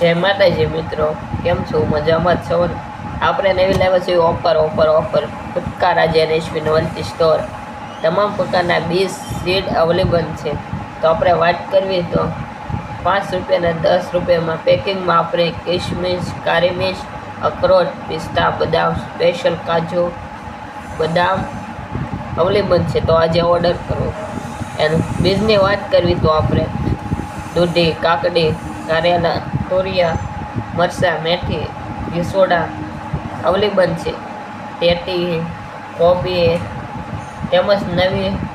જય માતાજી મિત્રો, કેમ છો? મજામાં જ છો ને? આપણે નવી લાવ્યા છે ઓફર ફૂટકા રાજા રેશમી નોવેલ્ટી સ્ટોર. તમામ પ્રકારના બીજ સીડ અવેલેબલ છે. તો આપણે વાત કરવી તો 5 રૂપિયાના 10 રૂપિયામાં પેકિંગમાં આપણે કિશમિશ, કાળી મિર્ચ, અખરોટ, પિસ્તા, બદામ, સ્પેશિયલ કાજુ બદામ અવેલેબલ છે. તો આજે ઓર્ડર કરો. એનું બીજની વાત કરવી તો આપણે દૂધી, કાકડી, કારેલા, તોરિયા, મરચાં, મેથી, હિસોડા અવેલેબલ છે. ટેટી, કોબી તેમજ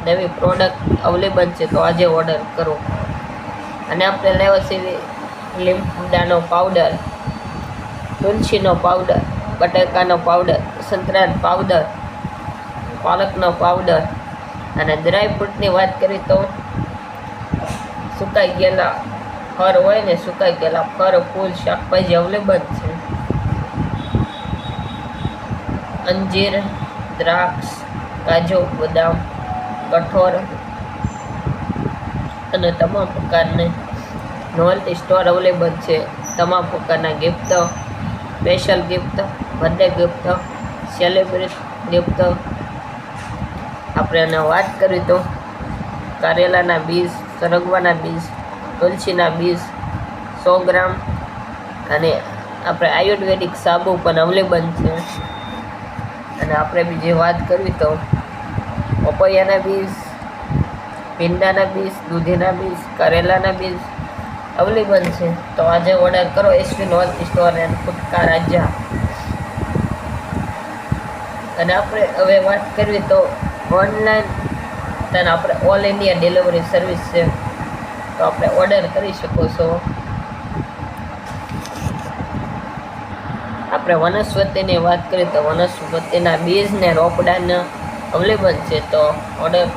નવી પ્રોડક્ટ અવેલેબલ છે. તો આજે ઓર્ડર કરો. અને આપણે લેવા છે લીમડાનો પાવડર, તુલસીનો પાવડર, બટાકાનો પાવડર, સંતરાનો પાવડર, પાલકનો પાવડર. અને ડ્રાયફ્રૂટની વાત કરીએ તો સુકાઈ ગયેલા ફળ હોય ને, સુકાઈ ગયેલા ફળ, ફૂલ, શાકભાજી અવેલેબલ છે. અંજીર, દ્રાક્ષ, કાજુ, બદામ, કઠોળ અને તમામ પ્રકારની નોવેલ્ટી સ્ટોર અવેલેબલ છે. તમામ પ્રકારના gift, special gift, birthday gift, celebrate gift. આપણે એને વાત કરીએ તો કારેલાના બીજ, સરગવાના બીજ, તુલસીના બીજ 100 ગ્રામ. અને આપણે આયુર્વેદિક સાબુ પણ અવેલેબલ છે. અને આપણે બીજી વાત કરવી તો પપૈયાના બીજ, ભીંડાના બીજ, દૂધીના બીજ, કારેલાના બીજ અવેલેબલ છે. તો આજે ઓર્ડર કરો એસવી નોવેલ્ટી સ્ટોર એન્ડ ફૂટકા રાજા. અને આપણે હવે વાત કરવી તો ઓનલાઈન અને આપણે ઓલ ઇન્ડિયા ડિલિવરી સર્વિસ છે. તો આપણે ઓર્ડર કરી શકો છો. આપણે વનસ્પતિની વાત કરીએ તો વનસ્પતિના બીજ ને રોપડાના અવેલેબલ છે. તો ઓર્ડર